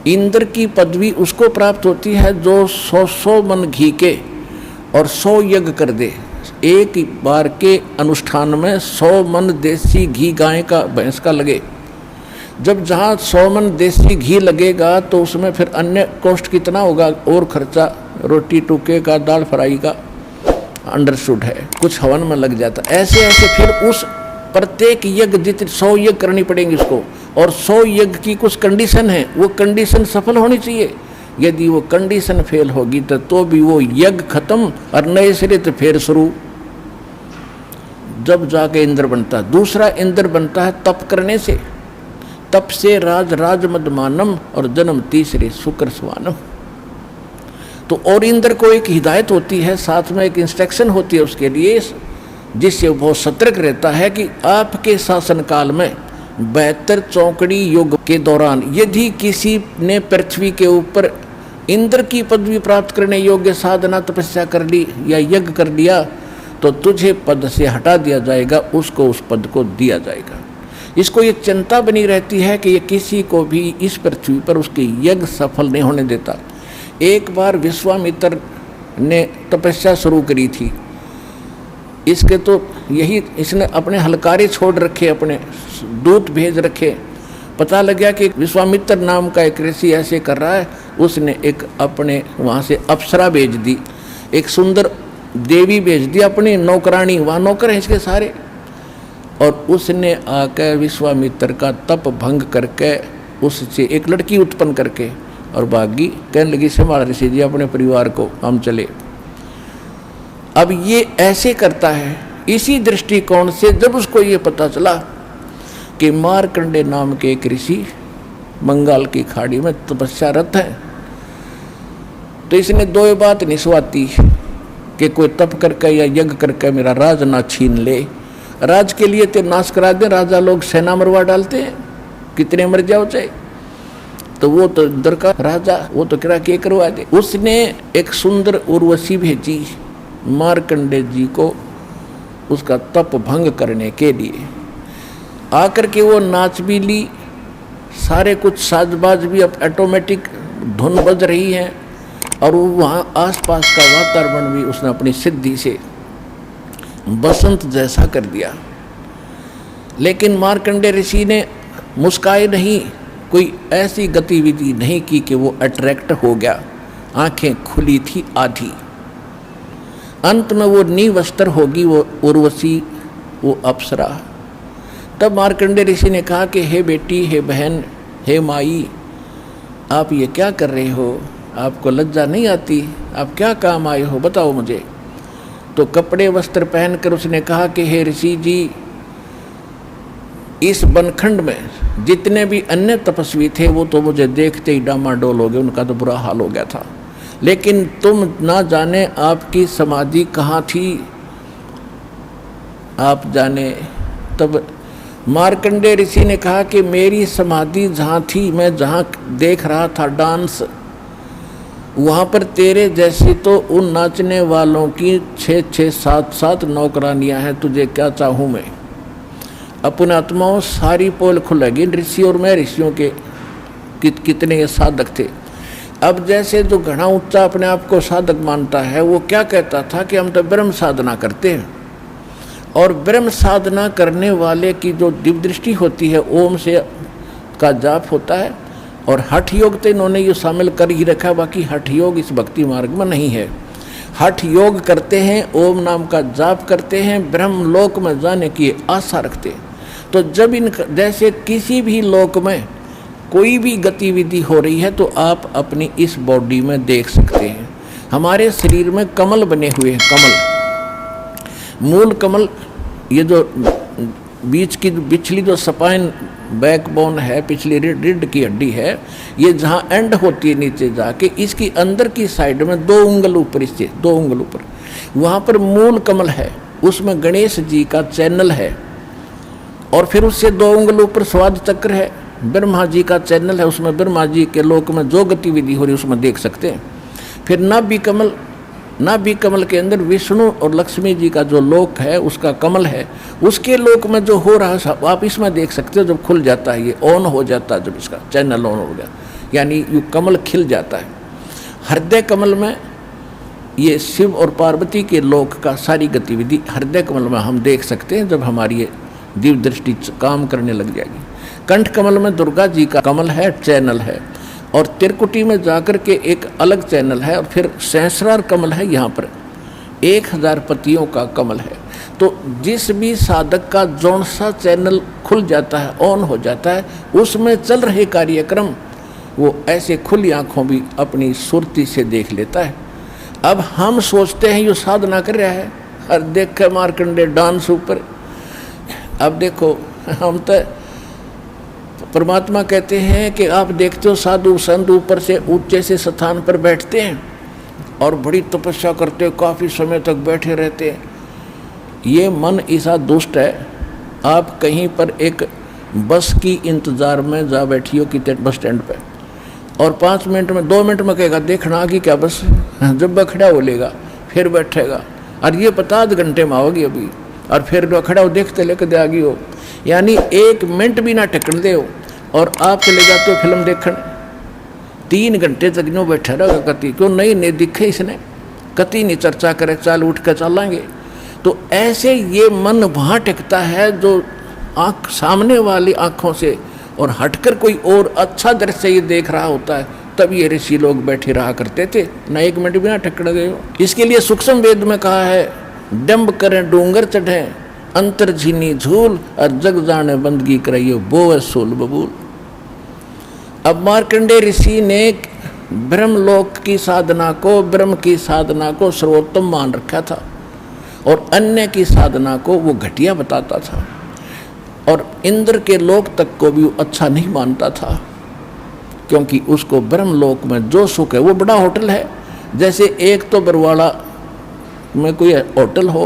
इंद्र की पदवी उसको प्राप्त होती है जो 100 मन घी के और 100 यज्ञ कर दे। एक बार के अनुष्ठान में 100 मन देसी घी गाय का भैंस का लगे। जब जहाँ 100 मन देसी घी लगेगा तो उसमें फिर अन्य कॉस्ट कितना होगा और खर्चा, रोटी टुके का, दाल फ्राई का अंडरस्टूड है, कुछ हवन में लग जाता। ऐसे ऐसे फिर उस प्रत्येक यज्ञ जितने 100 यज्ञ करनी पड़ेंगी उसको, और 100 यज्ञ की कुछ कंडीशन है, वो कंडीशन सफल होनी चाहिए। यदि वो कंडीशन फेल होगी तो भी वो यज्ञ खत्म और नए सिरे तो फिर शुरू, जब जाके इंद्र बनता। दूसरा इंद्र बनता है तप करने से, तप से राज मदमानम और जन्म तीसरे शुक्र स्वानम। तो और इंद्र को एक हिदायत होती है, साथ में एक इंस्ट्रक्शन होती है उसके लिए, जिससे वो बहुत सतर्क रहता है कि आपके शासनकाल में 72 चौकड़ी युग के दौरान यदि किसी ने पृथ्वी के ऊपर इंद्र की पदवी प्राप्त करने योग्य साधना तपस्या कर ली या यज्ञ कर लिया तो तुझे पद से हटा दिया जाएगा, उसको उस पद को दिया जाएगा। इसको ये चिंता बनी रहती है कि ये किसी को भी इस पृथ्वी पर उसके यज्ञ सफल नहीं होने देता। एक बार विश्वामित्र ने तपस्या शुरू करी थी, इसके तो यही इसने अपने हलकारे छोड़ रखे, अपने दूत भेज रखे। पता लग गया कि विश्वामित्र नाम का एक ऋषि ऐसे कर रहा है, उसने एक अपने वहाँ से अप्सरा भेज दी, एक सुंदर देवी भेज दी अपनी नौकरानी, वहाँ नौकर हैं इसके सारे, और उसने आकर विश्वामित्र का तप भंग करके उससे एक लड़की उत्पन्न करके और भागी, कहने लगी संभाल ऋषि जी अपने परिवार को, हम चले। अब ये ऐसे करता है इसी दृष्टिकोण से। जब उसको ये पता चला कि मार्कंडे नाम के एक ऋषि बंगाल की खाड़ी में तपस्यारत है, तो इसने दो बात निस्वाती कि कोई तप करके या यज्ञ करके मेरा राज ना छीन ले। राज के लिए तो नाश करा दे, राजा लोग सेना मरवा डालते हैं, कितने मर जाओ चाहे, तो वो तो इंद्र का राजा, वो तो करा के करवा दे। उसने एक सुंदर उर्वशी भेजी मार्कंडे जी को उसका तप भंग करने के लिए। आकर के वो नाच भी ली, सारे कुछ साजबाज भी अब ऑटोमेटिक धुन बज रही है, और वहाँ आसपास का वातावरण भी उसने अपनी सिद्धि से बसंत जैसा कर दिया। लेकिन मार्कंडे ऋषि ने मुस्काए नहीं, कोई ऐसी गतिविधि नहीं की कि वो अट्रैक्ट हो गया, आंखें खुली थी आधी। अंत में वो निवस्त्र होगी वो उर्वशी, वो अप्सरा। तब मार्कंडे ऋषि ने कहा कि हे बेटी, हे बहन, हे माई, आप ये क्या कर रहे हो? आपको लज्जा नहीं आती? आप क्या काम आए हो, बताओ मुझे। तो कपड़े वस्त्र पहनकर उसने कहा कि हे ऋषि जी, इस बनखंड में जितने भी अन्य तपस्वी थे वो तो मुझे देखते ही डामाडोल हो गए, उनका तो बुरा हाल हो गया था। लेकिन तुम ना जाने आपकी समाधि कहाँ थी, आप जाने। तब मार्कंडे ऋषि ने कहा कि मेरी समाधि जहाँ थी, मैं जहाँ देख रहा था डांस, वहाँ पर तेरे जैसी तो उन नाचने वालों की 6-6, 7-7 नौकरानियाँ हैं, तुझे क्या चाहूँ मैं। अपने आत्माओं सारी पोल खुलेगी। ऋषि और मैं ऋषियों के कितने ये साधक थे। अब जैसे जो घना ऊंचा अपने आप को साधक मानता है, वो क्या कहता था कि हम तो ब्रह्म साधना करते हैं, और ब्रह्म साधना करने वाले की जो दिव्य दृष्टि होती है, ओम से का जाप होता है, और हठ योग तो इन्होंने ये शामिल कर ही रखा, बाकी हठ योग इस भक्ति मार्ग में नहीं है। हठ योग करते हैं, ओम नाम का जाप करते हैं, ब्रह्म लोक में जाने की आशा रखते हैं। तो जब इन जैसे किसी भी लोक में कोई भी गतिविधि हो रही है तो आप अपनी इस बॉडी में देख सकते हैं। हमारे शरीर में कमल बने हुए हैं, कमल, मूल कमल, ये जो बीच की पिछली जो स्पाइन बैकबोन है, पिछली रीढ़ की हड्डी है, ये जहाँ एंड होती है नीचे जाके, इसकी अंदर की साइड में 2 उंगल ऊपर, इससे 2 उंगल ऊपर वहाँ पर मूल कमल है, उसमें गणेश जी का चैनल है, और फिर उससे 2 उंगल ऊपर स्वाद चक्र है, ब्रह्मा जी का चैनल है, उसमें ब्रह्मा जी के लोक में जो गतिविधि हो रही है उसमें देख सकते हैं। फिर नाभि कमल के अंदर विष्णु और लक्ष्मी जी का जो लोक है उसका कमल है, उसके लोक में जो हो रहा है आप इसमें देख सकते हो। जब खुल जाता है, ये ऑन हो जाता है, जब इसका चैनल ऑन हो गया, यानी ये कमल खिल जाता है। हृदय कमल में ये शिव और पार्वती के लोक का सारी गतिविधि हृदय कमल में हम देख सकते हैं, जब हमारी ये दिव्य दृष्टि काम करने लग जाएगी। कंठ कमल में दुर्गा जी का कमल है, चैनल है, और त्रिकुटी में जाकर के एक अलग चैनल है, और फिर सहस्रार कमल है, यहाँ पर 1000 पतियों का कमल है। तो जिस भी साधक का जौन सा चैनल खुल जाता है, ऑन हो जाता है, उसमें चल रहे कार्यक्रम वो ऐसे खुली आंखों भी अपनी सुरती से देख लेता है। अब हम सोचते हैं ये साधना कर रहा है, और देख के मार्कंडे डांस ऊपर। अब देखो हम तो परमात्मा कहते हैं कि आप देखते हो साधु संत ऊपर से ऊंचे से स्थान पर बैठते हैं और बड़ी तपस्या करते हो, काफ़ी समय तक बैठे रहते हैं। ये मन ऐसा दुष्ट है, आप कहीं पर एक बस की इंतज़ार में जा बैठी हो कि बस स्टैंड पे, और 5 मिनट में 2 मिनट में कहेगा देखना आ गई क्या बस, जब खड़ा हो लेगा फिर बैठेगा, और ये 50 घंटे में आओगी अभी, और फिर खड़ा हो देखते लेकर दे आ गई हो। यानी 1 मिनट भी ना टकन दे हो, और आप चले जाते हो फिल्म देखने, 3 घंटे तक नो बैठा रहेगा, कति क्यों नहीं दिखे इसने, कति नहीं चर्चा करे, चाल उठ कर चलेंगे। तो ऐसे ये मन वहाँ टिकता है जो आँख सामने वाली आँखों से और हटकर कोई और अच्छा दृश्य ये देख रहा होता है, तब ये ऋषि लोग बैठे रहा करते थे, न 1 मिनट भी ना टकड़ गए हो। इसके लिए सूक्ष्म वेद में कहा है, डंब करें डूंगर चढ़े अंतर झीनी झूल, और जग जाने बंदगी कराइयो बोवे सोल बबूल। अब मार्कंडेय ऋषि ने ब्रह्मलोक की साधना को, ब्रह्म की साधना को सर्वोत्तम मान रखा था, और अन्य की साधना को वो घटिया बताता था, और इंद्र के लोक तक को भी वो अच्छा नहीं मानता था, क्योंकि उसको ब्रह्मलोक में जो सुख है वो बड़ा होटल है। जैसे एक तो बरवाड़ा में कोई होटल हो,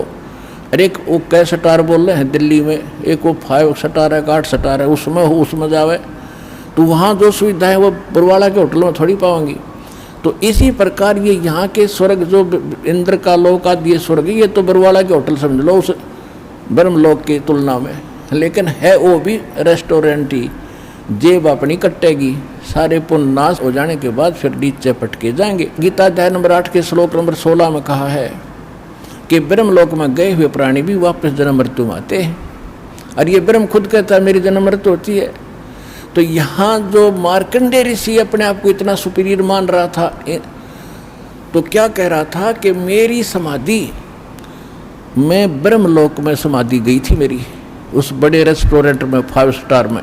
और एक वो कै स्टार बोल रहे हैं दिल्ली में, एक वो 5 स्टार है, 8 स्टार है, उसमें हो, उसमें जावे तो वहाँ जो सुविधा है वो बरवाड़ा के होटल में थोड़ी पाओगी। तो इसी प्रकार ये यहाँ के स्वर्ग जो इंद्र का लोक आदि स्वर्ग, ये तो बरवाड़ा के होटल समझ लो उस ब्रह्मलोक की तुलना में, लेकिन है वो भी रेस्टोरेंट ही। जेब अपनी कटेगी, सारे पुण्य नाश हो जाने के बाद फिर नीचे पटके जाएंगे। गीता अध्याय नंबर 8 के श्लोक नंबर 16 में कहा है कि ब्रह्मलोक में गए हुए प्राणी भी वापस जन्म मृत्यु में आते हैं, और ये ब्रह्म खुद कहता है मेरी जन्म मृत्यु होती है। तो यहाँ जो मार्कंडेय ऋषि अपने आप को इतना सुपीरियर मान रहा था, तो क्या कह रहा था कि मेरी समाधि, मैं ब्रह्मलोक में समाधि गई थी मेरी, उस बड़े रेस्टोरेंट में 5 स्टार में,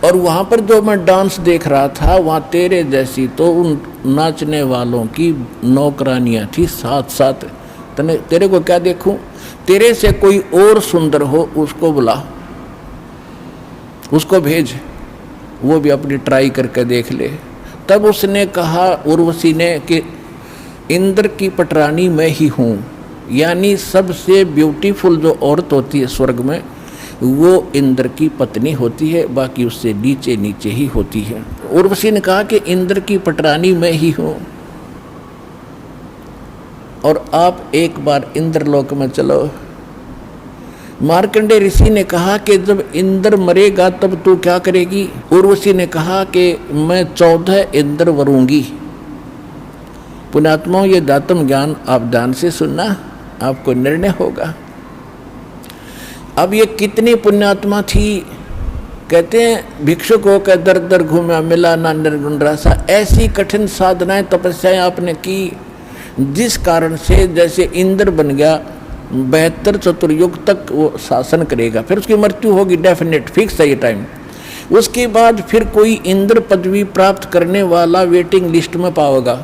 और वहाँ पर जो मैं डांस देख रहा था, वहाँ तेरे जैसी तो उन नाचने वालों की नौकरानियाँ थी 7-7। तेरे को क्या देखूं, तेरे से कोई और सुंदर हो उसको बुला, उसको भेज, वो भी अपनी ट्राई करके देख ले। तब उसने कहा, उर्वशी ने, कि इंद्र की पटरानी मैं ही हूँ, यानी सबसे ब्यूटीफुल जो औरत होती है स्वर्ग में वो इंद्र की पत्नी होती है, बाकी उससे नीचे नीचे ही होती है। उर्वशी ने कहा कि इंद्र की पटरानी मैं ही हूँ, और आप एक बार इंद्रलोक में चलो। मार्कंडेय ऋषि ने कहा कि जब इंद्र मरेगा तब तू क्या करेगी? उर्वशी ने कहा कि मैं 14 इंद्र वरूंगी। पुण्यात्माओं, ये दातम ज्ञान आप ध्यान से सुनना, आपको निर्णय होगा। अब ये कितनी पुण्यात्मा थी, कहते हैं भिक्षुक होकर दर दर घूमा मिला ना निर्गुण रासा। ऐसी कठिन साधनाएं तपस्याएं आपने की जिस कारण से जैसे इंद्र बन गया, 72 चतुर्युग तक वो शासन करेगा, फिर उसकी मृत्यु होगी, डेफिनेट फिक्स है ये टाइम। उसके बाद फिर कोई इंद्र पदवी प्राप्त करने वाला वेटिंग लिस्ट में पाएगा,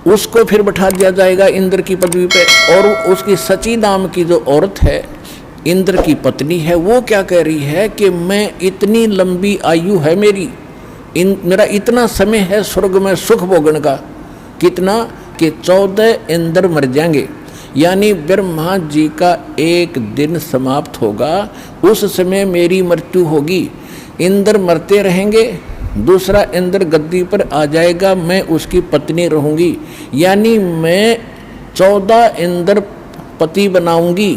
उसको फिर बैठा दिया जाएगा इंद्र की पदवी पे। और उसकी सची नाम की जो औरत है, इंद्र की पत्नी है, वो क्या कह रही है कि मैं इतनी लंबी आयु है मेरी, मेरा इतना समय है स्वर्ग में सुख भोगने का, कितना कि 14 इंद्र मर जाएंगे, यानी ब्रह्मा जी का एक दिन समाप्त होगा, उस समय मेरी मृत्यु होगी। इंद्र मरते रहेंगे, दूसरा इंद्र गद्दी पर आ जाएगा, मैं उसकी पत्नी रहूँगी, यानी मैं 14 इंद्र पति बनाऊंगी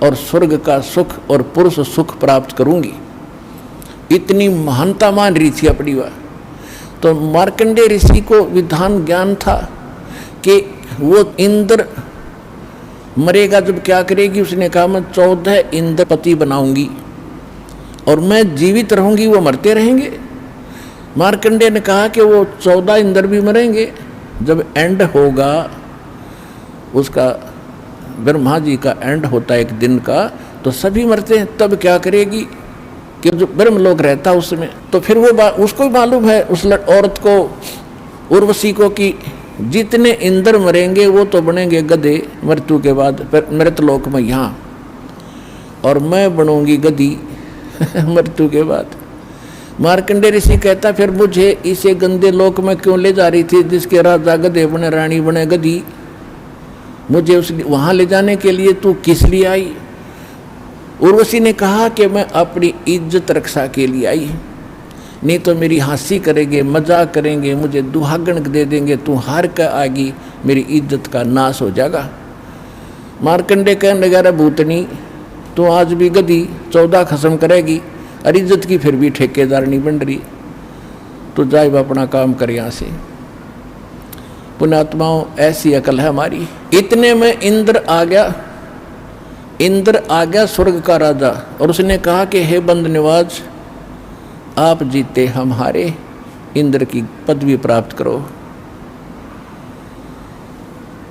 और स्वर्ग का सुख और पुरुष सुख प्राप्त करूंगी। इतनी महानता मान रही थी अपनी वह। तो मार्कंडेय ऋषि को विधान ज्ञान था कि वो इंद्र मरेगा जब क्या करेगी। उसने कहा मैं 14 इंद्रपति बनाऊंगी और मैं जीवित रहूंगी, वो मरते रहेंगे। मार्कंडेय ने कहा कि वो 14 इंद्र भी मरेंगे, जब एंड होगा उसका, ब्रह्मा जी का एंड होता है एक दिन का, तो सभी मरते हैं, तब क्या करेगी कि जो ब्रह्मलोक रहता उसमें। तो फिर वो उसको भी मालूम है उस औरत को, उर्वशी को, कि जितने इंद्र मरेंगे वो तो बनेंगे गधे मृत्यु के बाद मृतलोक में यहाँ, और मैं बनूंगी गधी मृत्यु के बाद। मार्कंडेय ऋषि कहता फिर मुझे इसे गंदे लोक में क्यों ले जा रही थी जिसके राजा गधे बने, रानी बने गधी। मुझे उस वहाँ ले जाने के लिए तू किस लिए आई। उर्वशी ने कहा कि मैं अपनी इज्जत रक्षा के लिए आई, नहीं तो मेरी हंसी करेंगे, मजाक करेंगे, मुझे दुहागन दे देंगे, तू हार कर आएगी, मेरी इज्जत का नाश हो जाएगा। मार्कंडेय कहने लगा रे भूतनी, तू आज भी गधी 14 खत्म करेगी और इज्जत की फिर भी ठेकेदार नहीं बन रही, तो जाए अपना काम कर यहाँ से। पुण्यात्माओं ऐसी अकल है हमारी। इतने में इंद्र आ गया स्वर्ग का राजा, और उसने कहा कि हे बंद निवाज, आप जीते हम हारे, इंद्र की पदवी प्राप्त करो।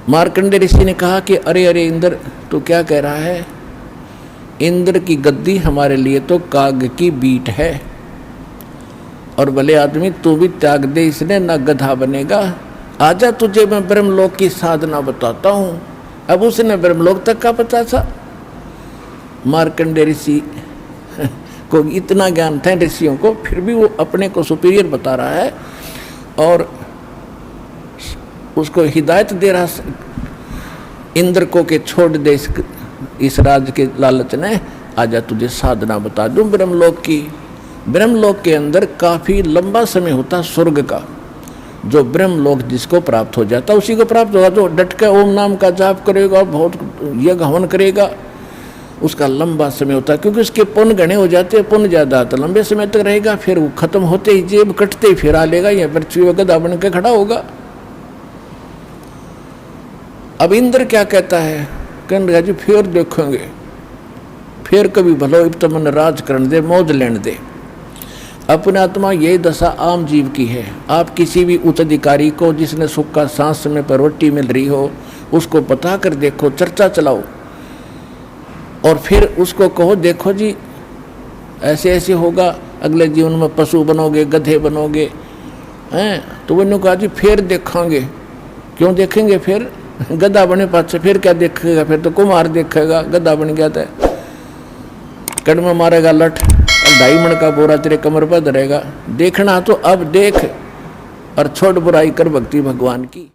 मार्कंडेय ऋषि ने कहा कि अरे अरे इंद्र, तू क्या कह रहा है। इंद्र की गद्दी हमारे लिए तो काग की बीट है, और भले आदमी तू भी त्याग दे, इसने ना गधा बनेगा। आजा तुझे मैं ब्रह्मलोक की साधना बताता हूँ। अब उसने ब्रह्मलोक तक का पता था। मार्कंडेय ऋषि को इतना ज्ञान था ऋषियों को, फिर भी वो अपने को सुपीरियर बता रहा है और उसको हिदायत दे रहा इंद्र को कि छोड़ दे इस राज के लालच ने, आजा तुझे साधना बता दूं ब्रह्मलोक की। ब्रह्मलोक के अंदर काफी लंबा समय होता स्वर्ग का, जो ब्रह्मलोक जिसको प्राप्त हो जाता उसी को प्राप्त होगा। जो डट के ओम नाम का जाप करेगा, बहुत यज्ञ हवन करेगा, उसका लंबा समय होता है, क्योंकि उसके पुण्य गणे हो जाते हैं। पुण्य ज्यादा तो लंबे समय तक रहेगा, फिर वो खत्म होते ही जेब कटते ही फिर आ लेगा, यहाँ पृथ्वी पर गधा बन के खड़ा होगा। अब इंद्र क्या कहता है, कहने लगा जी फिर देखेंगे, फिर कभी भलो इब तो मन राज करने दे, मौज लेने दे। अपने आत्मा यही दशा आम जीव की है। आप किसी भी उच्च अधिकारी को जिसने सुख का सांस समय पर रोटी मिल रही हो, उसको बता कर देखो, चर्चा चलाओ, और फिर उसको कहो देखो जी ऐसे ऐसे होगा, अगले जीवन में पशु बनोगे, गधे बनोगे, हैं। तो वो कहा जी फिर देखेंगे। क्यों देखेंगे फिर, गधा बने पाछे फिर क्या देखेगा, फिर तो कुमार देखेगा। गधा बन गया था कड़ में मारेगा लठ, 2.5 मन का बोरा तेरे कमर पर धरेगा। देखना तो अब देख और छोड़ बुराई कर भक्ति भगवान की।